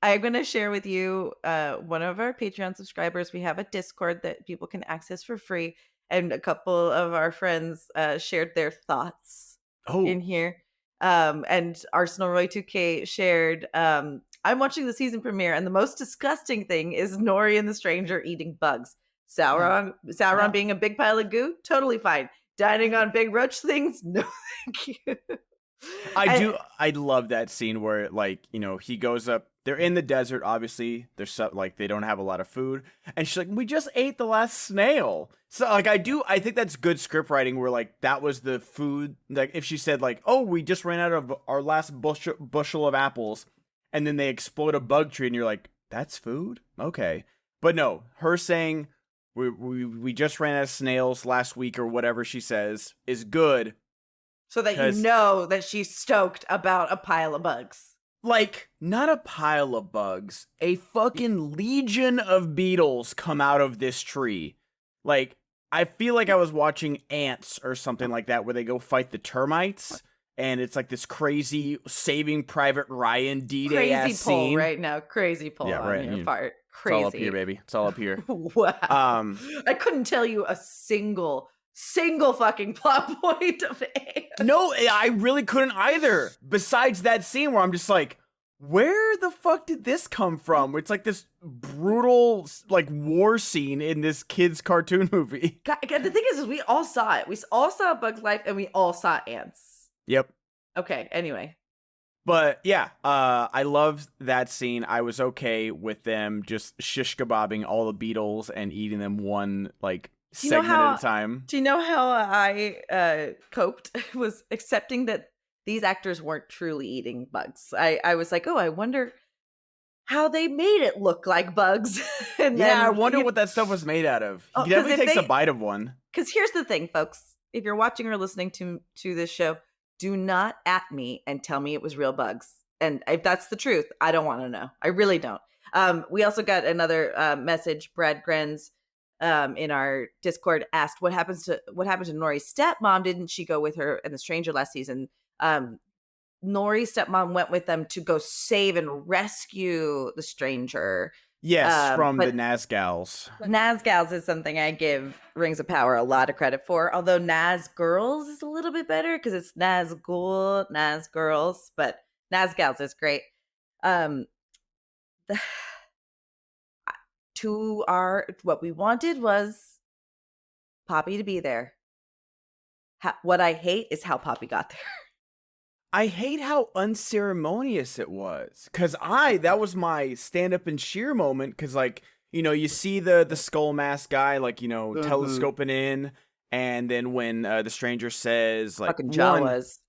I'm going to share with you one of our Patreon subscribers. We have a Discord that people can access for free. And a couple of our friends shared their thoughts in here. And Arsenal Roy 2K shared, I'm watching the season premiere, and the most disgusting thing is Nori and the Stranger eating bugs. Sauron being a big pile of goo, totally fine. Dining on big roach things, no thank you. I love that scene where, like, you know, he goes up, they're in the desert, obviously, they don't have a lot of food, and she's like, we just ate the last snail. So, like, I think that's good script writing, where, like, that was the food, like, if she said, like, oh, we just ran out of our last bushel of apples, and then they explode a bug tree, and you're like, that's food? Okay. But no, her saying, we just ran out of snails last week, or whatever she says, is good. So that you know that she's stoked about a pile of bugs. Like, not a pile of bugs. A fucking legion of beetles come out of this tree. Like, I feel like I was watching Ants or something like that, where they go fight the termites, and it's like this crazy Saving Private Ryan D-Day ass scene. Crazy pull right now. Crazy pull on your part. Crazy. It's all up here, baby. It's all up here. Wow. I couldn't tell you a single fucking plot point of it. No, I really couldn't either. Besides that scene where I'm just like, where the fuck did this come from? It's like this brutal, like, war scene in this kid's cartoon movie. God, the thing is we all saw it. We all saw Bug's Life, and we all saw Ants. Yep. Okay, anyway. But yeah, I loved that scene. I was okay with them just shish kebabbing all the beetles and eating them one, like, segment at a time. Do you know how I coped? Was accepting that these actors weren't truly eating bugs. I was like, oh, I wonder how they made it look like bugs. And yeah, then, I wonder what that stuff was made out of. He definitely takes a bite of one. Because here's the thing, folks. If you're watching or listening to this show, do not at me and tell me it was real bugs. And if that's the truth, I don't want to know. I really don't. We also got another message. Brad Grenz in our Discord asked, what happened to Nori's stepmom? Didn't she go with her and the Stranger last season? Nori's stepmom went with them to go save and rescue the Stranger. Yes, from the Nazgals. Nazgals is something I give Rings of Power a lot of credit for. Although Nazgirls is a little bit better because it's Nazgul, Nazgirls, but Nazgals is great. What we wanted was Poppy to be there. What I hate is how Poppy got there. I hate how unceremonious it was. Because that was my stand up and cheer moment. Because, like, you know, you see the skull mask guy, like, you know, telescoping in. And then when the Stranger says, like, fucking Jawas.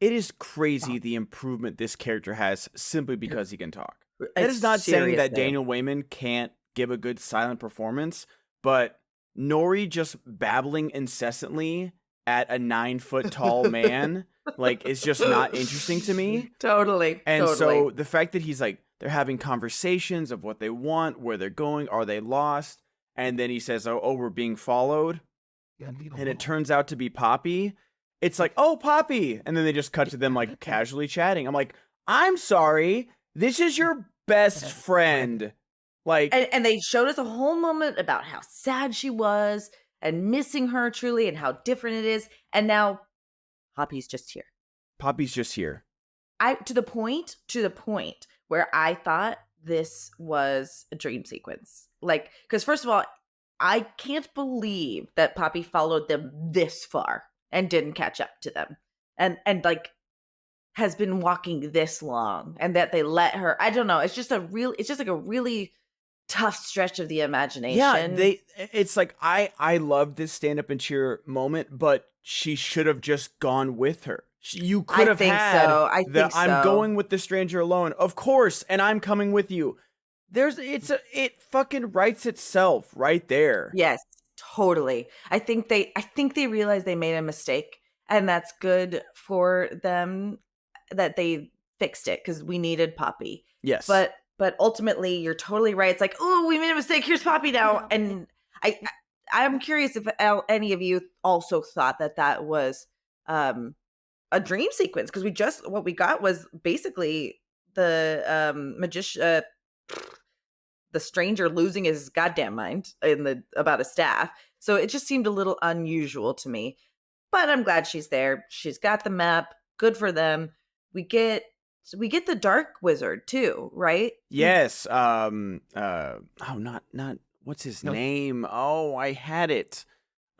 It is crazy the improvement this character has simply because he can talk. That is not saying that Daniel Wayman can't give a good silent performance, but Nori just babbling incessantly at a 9-foot tall man, like, it's just not interesting to me. Totally. And so the fact that he's like, they're having conversations of what they want, where they're going, are they lost? And then he says, oh, we're being followed. And it turns out to be Poppy. it's like, oh, Poppy. And then they just cut to them like casually chatting. I'm like, I'm sorry. This is your best friend. Like, And they showed us a whole moment about how sad she was and missing her truly and how different it is. And now Poppy's just here. Poppy's just here. To the point where I thought this was a dream sequence. Like, because first of all, I can't believe that Poppy followed them this far and didn't catch up to them. And like has been walking this long and that they let her. I don't know. It's just like a really tough stretch of the imagination. Yeah, it's like I love this stand up and cheer moment, but she should have just gone with her. You could have had I'm going with the stranger alone, of course, and I'm coming with you. It fucking writes itself right there. Yes, totally. I think they realized they made a mistake, and that's good for them that they fixed it because we needed Poppy. Yes, but ultimately, you're totally right. It's like, oh, we made a mistake. Here's Poppy now, and I'm curious if any of you also thought that was a dream sequence, because what we got was basically the magician. The stranger losing his goddamn mind about a staff. So it just seemed a little unusual to me. But I'm glad she's there. She's got the map. Good for them. We get the dark wizard too, right? Yes. Not what's his name? Oh, I had it.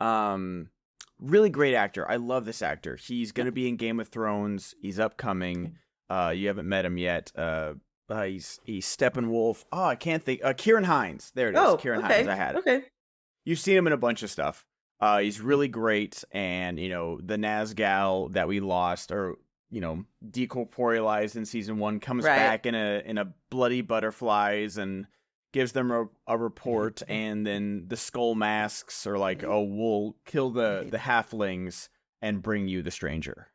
Really great actor. I love this actor. He's gonna be in Game of Thrones. He's upcoming. You haven't met him yet. He's Steppenwolf. Oh, I can't think. Kieran Hines. There it is. Kieran Hines. I had it. Okay. You've seen him in a bunch of stuff. He's really great. And, the Nazgul that we lost or, decorporealized in season 1 comes back in a bloody butterflies and gives them a report. And then the skull masks are like, oh, we'll kill the halflings and bring you the stranger.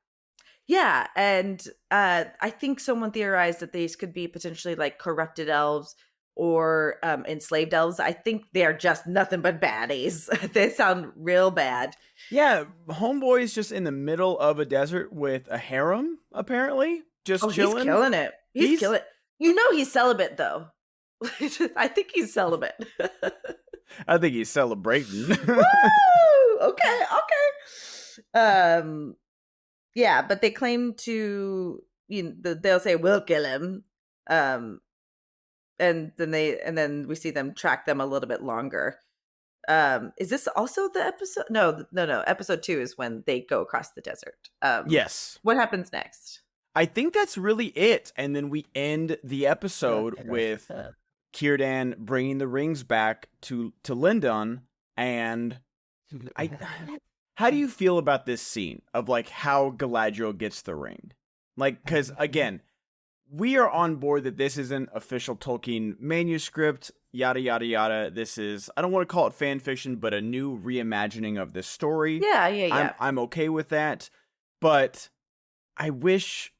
Yeah, and I think someone theorized that these could be potentially like corrupted elves or enslaved elves. I think they are just nothing but baddies. They sound real bad. Yeah, Homeboy's just in the middle of a desert with a harem, apparently. Just chilling. He's killing it. He's killing it. He's celibate, though. I think he's celibate. I think he's celebrating. Woo! Okay. Yeah, but they claim to, they'll say we'll kill him, and then we see them track them a little bit longer. Is this also the episode? No. Episode 2 is when they go across the desert. Yes. What happens next? I think that's really it, and then we end the episode with Círdan bringing the rings back to Lyndon, and How do you feel about this scene of like how Galadriel gets the ring? Like, because again, we are on board that this is an official Tolkien manuscript, yada, yada, yada. This is, I don't want to call it fan fiction, but a new reimagining of this story. Yeah. I'm okay with that. But I wish,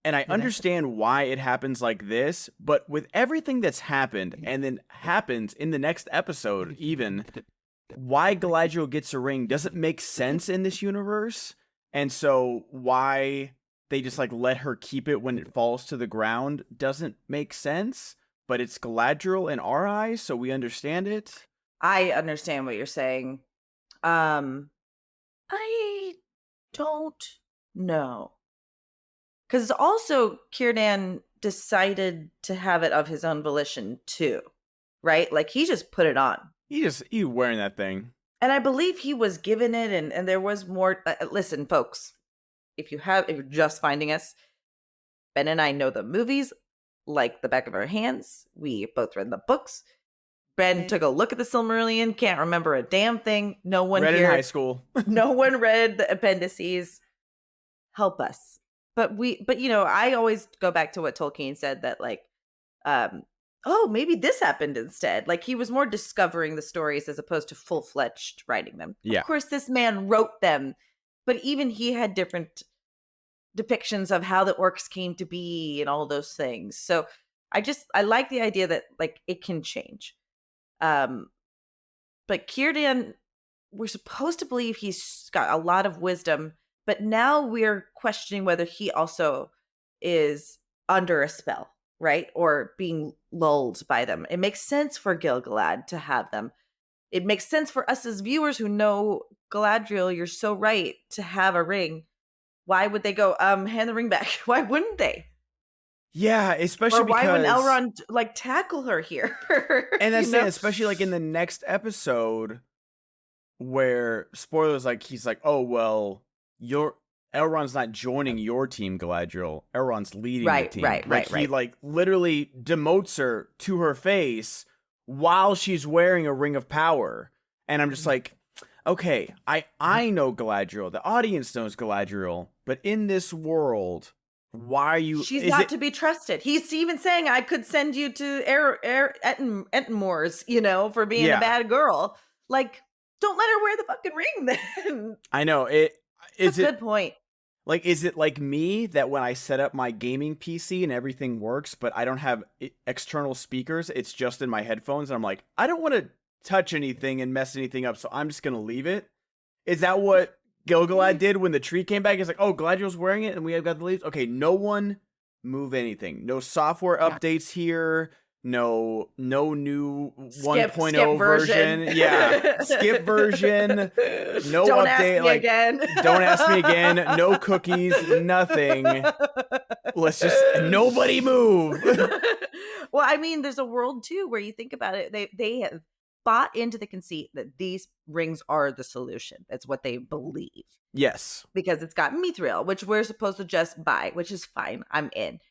and I understand why it happens like this, but with everything that's happened and then happens in the next episode, even, why Galadriel gets a ring doesn't make sense in this universe. And so why they just like let her keep it when it falls to the ground doesn't make sense. But it's Galadriel in our eyes, so we understand it. I understand what you're saying. I don't know. Because also Círdan decided to have it of his own volition too, right? Like he just put it on. He wearing that thing. And I believe he was given it, and there was more. Listen, folks, if you're just finding us, Ben and I know the movies like the back of our hands. We both read the books. Ben took a look at the Silmarillion, can't remember a damn thing. No one read here, in high school. No one read the appendices. Help us. But I always go back to what Tolkien said, that like, oh, maybe this happened instead. Like he was more discovering the stories as opposed to full-fledged writing them. Yeah. Of course, this man wrote them, but even he had different depictions of how the orcs came to be and all those things. So I like the idea that like it can change. But Círdan, we're supposed to believe he's got a lot of wisdom, But now we're questioning whether he also is under a spell, right? Or being lulled by them. It makes sense for Gil-galad to have them. It makes sense for us as viewers who know Galadriel, you're so right, to have a ring. Why would they go, hand the ring back? Why wouldn't they? Yeah, especially Or why because wouldn't Elrond like tackle her here? and that's You know? it, especially like in the next episode where spoilers, like he's like, oh well, your Elrond's not joining your team, Galadriel. Elrond's leading the team. He like literally demotes her to her face while she's wearing a ring of power. And I'm just like, okay, I know Galadriel. The audience knows Galadriel, but in this world, why are you? She's not to be trusted. He's even saying, I could send you to Ettenmoors, you know, for being a bad girl. Like, don't let her wear the fucking ring then. I know. That's a good point. Like, is it like me that when I set up my gaming PC and everything works, but I don't have external speakers, it's just in my headphones, and I'm like, I don't want to touch anything and mess anything up, so I'm just going to leave it? Is that what Gil-galad did when the tree came back? It's like, oh, Galadriel's wearing it and we have got the leaves? Okay, no one move anything. No software updates here. No new 1.0 version. Yeah, skip version. No Don't update. Ask me again. Don't ask me again. No cookies. Nothing. Let's just nobody move. Well, I mean, there's a world too where you think about it. They have bought into the conceit that these rings are the solution. That's what they believe. Yes, because it's got mithril, which we're supposed to just buy, which is fine. I'm in.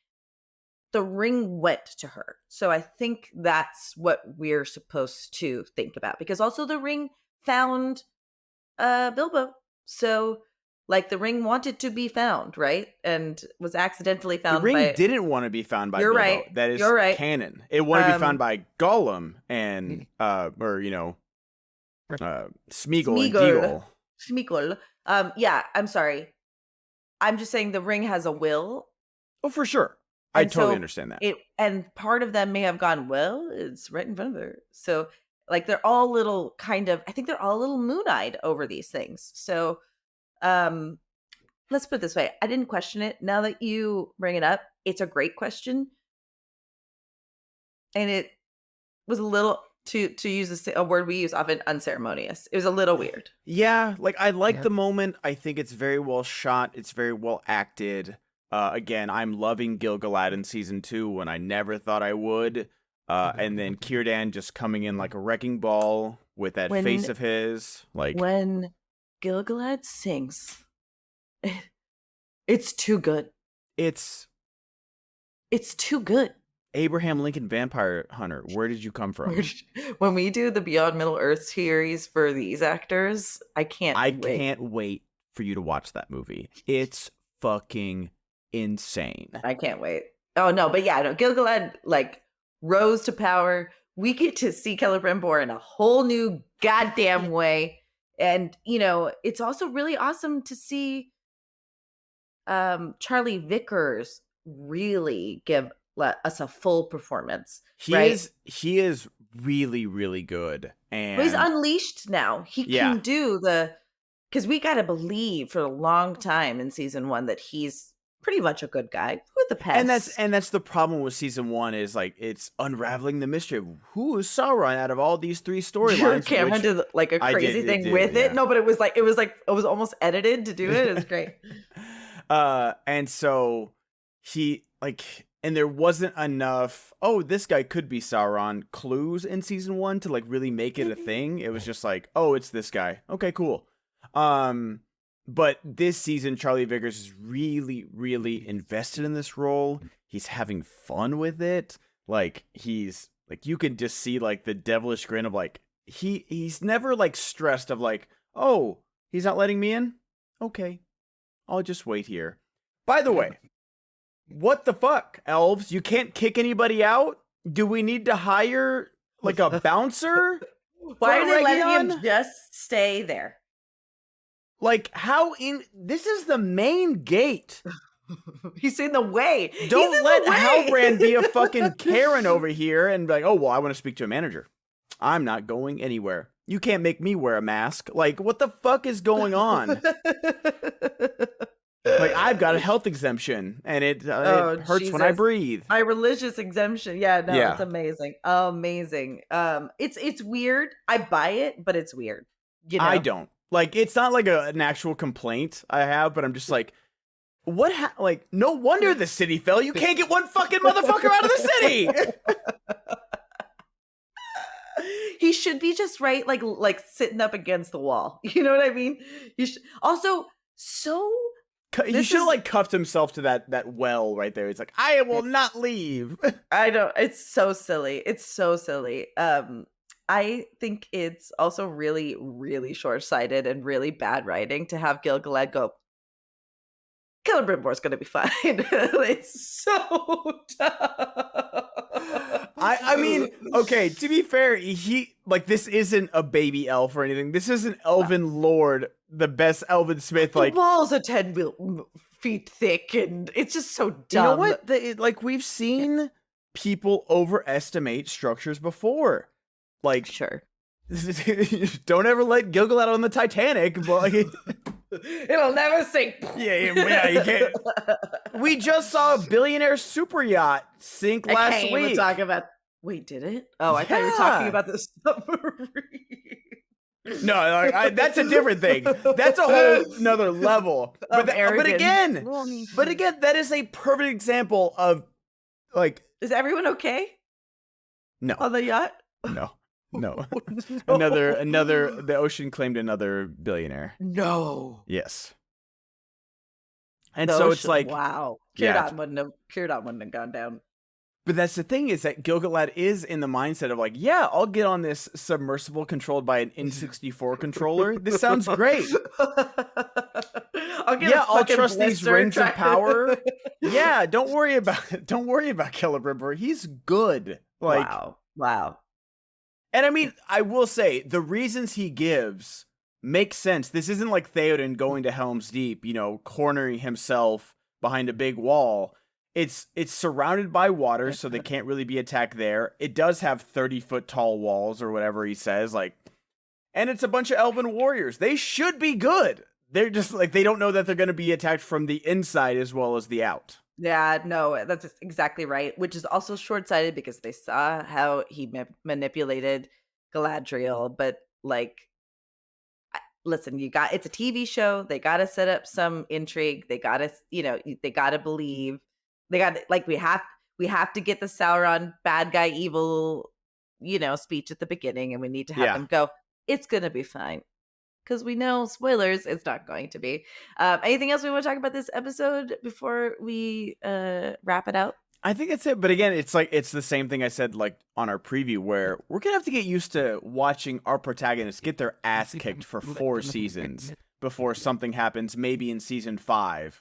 The ring went to her. So I think that's what we're supposed to think about. Because also the ring found Bilbo. So, like, the ring wanted to be found, right? And was accidentally found by... The ring didn't want to be found by Bilbo. Right. That is canon. It wanted to be found by Gollum and, Smeagol and Deagle. Smeagol. Yeah, I'm sorry. I'm just saying the ring has a will. Oh, for sure. I totally understand that. And part of them may have gone, well, it's right in front of her. So, like, they're all little I think they're all a little moon-eyed over these things. So, let's put it this way. I didn't question it. Now that you bring it up, it's a great question. And it was a little, to use a word we use often, unceremonious. It was a little weird. Yeah, like, I like the moment. I think it's very well shot. It's very well acted. Again, I'm loving Gil-galad in season 2 when I never thought I would. And then Círdan just coming in like a wrecking ball with that face of his. Like, when Gil-galad sings, it's too good. It's too good. Abraham Lincoln Vampire Hunter, where did you come from? When we do the Beyond Middle-earth series for these actors, I can't wait for you to watch that movie. It's fucking insane. I can't wait. Oh no, but yeah, no, Gil-galad like rose to power. We get to see Celebrimbor in a whole new goddamn way. And you know, it's also really awesome to see Charlie Vickers really give us a full performance. He is really, really good. And he's unleashed now. He can do because we got to believe for a long time in season 1 that he's pretty much a good guy with the pest. And that's the problem with season 1 is like it's unraveling the mystery of who is Sauron out of all these 3 storylines. Cameron did like a crazy thing with it. No, but it was almost edited to do it. It was great. And so he and there wasn't enough, oh, this guy could be Sauron clues in season 1 to like really make it a thing. It was just like, oh, it's this guy. Okay, cool. But this season, Charlie Vickers is really, really invested in this role. He's having fun with it. Like, he's like, you can just see like the devilish grin of like, he's never like stressed of like, oh, he's not letting me in? Okay, I'll just wait here. By the way, what the fuck, elves? You can't kick anybody out? Do we need to hire like a bouncer? Why are they letting him just stay there? Like, this is the main gate. He's in the way. Don't let Halbrand be a fucking Karen over here and be like, oh, well, I want to speak to a manager. I'm not going anywhere. You can't make me wear a mask. Like, what the fuck is going on? Like, I've got a health exemption, and it hurts when I breathe. My religious exemption. Yeah, no, it's Yeah. amazing. Amazing. It's weird. I buy it, but it's weird. You know? I don't. Like, it's not like an actual complaint I have, but I'm just like, like, no wonder the city fell. You can't get one fucking motherfucker out of the city. He should be just right, like sitting up against the wall. You know what I mean? He should also He should have like cuffed himself to that well right there. It's like, I will not leave. I don't. It's so silly. It's so silly. I think it's also really, really short-sighted and really bad writing to have Gil-galad go, Celebrimbor's gonna be fine. It's so tough. I mean, okay, to be fair, he like this isn't a baby elf or anything. This is an elven lord, the best elven smith. Like, the walls are 10 feet thick, and it's just so dumb. You know what? Like, we've seen people overestimate structures before. Like, sure. Don't ever let Gil-galad on the Titanic, but like, it'll never sink. Yeah, you can't. We just saw a billionaire super yacht sink last week. Even talk about. Wait, did it? Oh, I thought you were talking about the submarine. No, that's a different thing. That's a whole nother level. But again, that is a perfect example of like. Is everyone okay? No. On the yacht? No. No. Another. The ocean claimed another billionaire. No. Yes. And so it's like, wow, Círdan wouldn't have gone down. But that's the thing, is that Gil-galad is in the mindset of like, yeah, I'll get on this submersible controlled by an N64 controller. This sounds great. I'll trust these rings of power. Yeah, don't worry about Celebrimbor. He's good. Like, wow. And I mean, I will say the reasons he gives make sense. This isn't like Theoden going to Helm's Deep, cornering himself behind a big wall. It's surrounded by water, so they can't really be attacked there. It does have 30-foot tall walls or whatever he says, and it's a bunch of elven warriors. They should be good. They're just like, they don't know that they're going to be attacked from the inside as well as the out. Yeah, no, that's exactly right, which is also short-sighted because they saw how he manipulated Galadriel, but listen, it's a TV show. They got to set up some intrigue. They got to, they got to believe. They got we have to get the Sauron bad guy evil, speech at the beginning, and we need to have them go, it's going to be fine. Because we know, spoilers, it's not going to be. Anything else we want to talk about this episode before we wrap it out? I think that's it. But again, it's the same thing I said on our preview, where we're going to have to get used to watching our protagonists get their ass kicked for 4 seasons before something happens, maybe in season 5,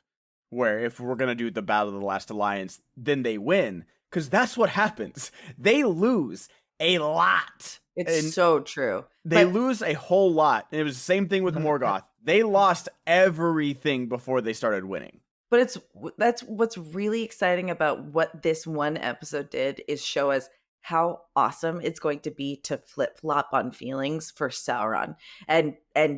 where if we're going to do the Battle of the Last Alliance, then they win. Because that's what happens. They lose a lot. It's so true. They lose a whole lot. And it was the same thing with Morgoth. They lost everything before they started winning. But that's what's really exciting about what this one episode did, is show us how awesome it's going to be to flip-flop on feelings for Sauron. And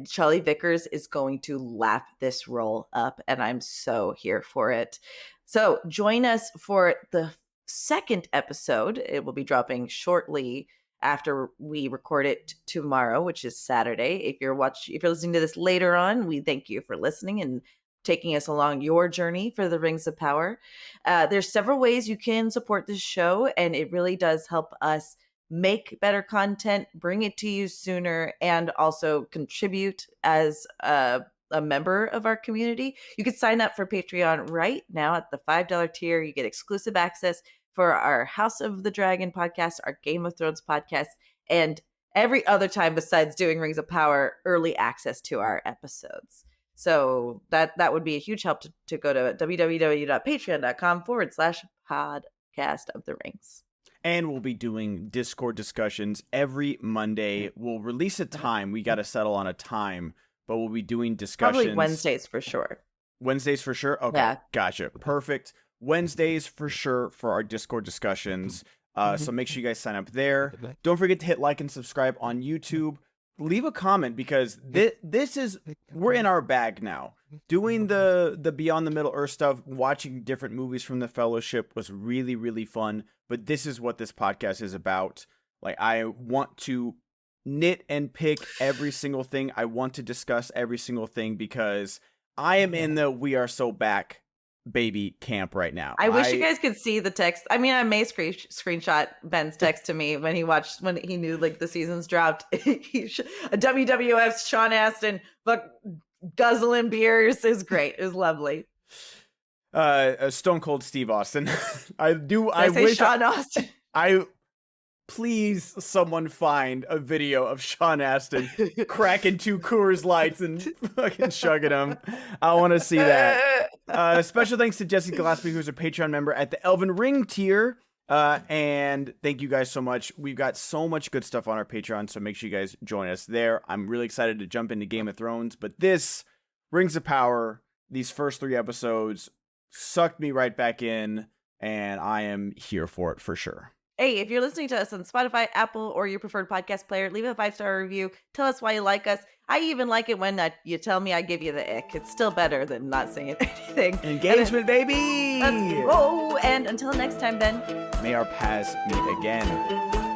Charlie Vickers is going to lap this role up, and I'm so here for it. So join us for the second episode. It will be dropping shortly after we record it tomorrow, which is Saturday. If you're listening to this later on, we thank you for listening and taking us along your journey for the Rings of Power. There's several ways you can support this show, and it really does help us make better content, bring it to you sooner, and also contribute as a member of our community. You can sign up for Patreon right now at the $5 tier. You get exclusive access for our House of the Dragon podcast, our Game of Thrones podcast, and every other time besides doing Rings of Power, early access to our episodes. So that would be a huge help to go to www.patreon.com/podcast of the rings. And we'll be doing Discord discussions every Monday. We'll release a time. We got to settle on a time, but we'll be doing discussions. Probably Wednesdays for sure. Wednesdays for sure? Okay, yeah. Gotcha. Perfect. Wednesdays for sure for our Discord discussions. So make sure you guys sign up there. Don't forget to hit like and subscribe on YouTube. leave a comment, because this is, we're in our bag now. Doing the Beyond the Middle Earth stuff, watching different movies from the Fellowship was really, really fun. But this is what this podcast is about. Like, I want to nit and pick every single thing. I want to discuss every single thing, because I am in the We Are So Back baby camp right now. I wish you guys could see the text. I mean, I may screenshot Ben's text to me when he knew like the seasons dropped. A WWF Sean Astin guzzling beers is great. Is lovely. Stone Cold Steve Austin. I wish Sean Austin. Please, someone find a video of Sean Astin cracking 2 Coors Lights and fucking chugging them. I want to see that. Special thanks to Jesse Gillespie, who's a Patreon member at the Elven Ring tier. And thank you guys so much. We've got so much good stuff on our Patreon, so make sure you guys join us there. I'm really excited to jump into Game of Thrones, but this Rings of Power, these first 3 episodes, sucked me right back in, and I am here for it for sure. Hey, if you're listening to us on Spotify, Apple, or your preferred podcast player, leave a 5-star review. Tell us why you like us. I even like it when you tell me I give you the ick. It's still better than not saying anything. Engagement, baby! And until next time, Ben. May our paths meet again.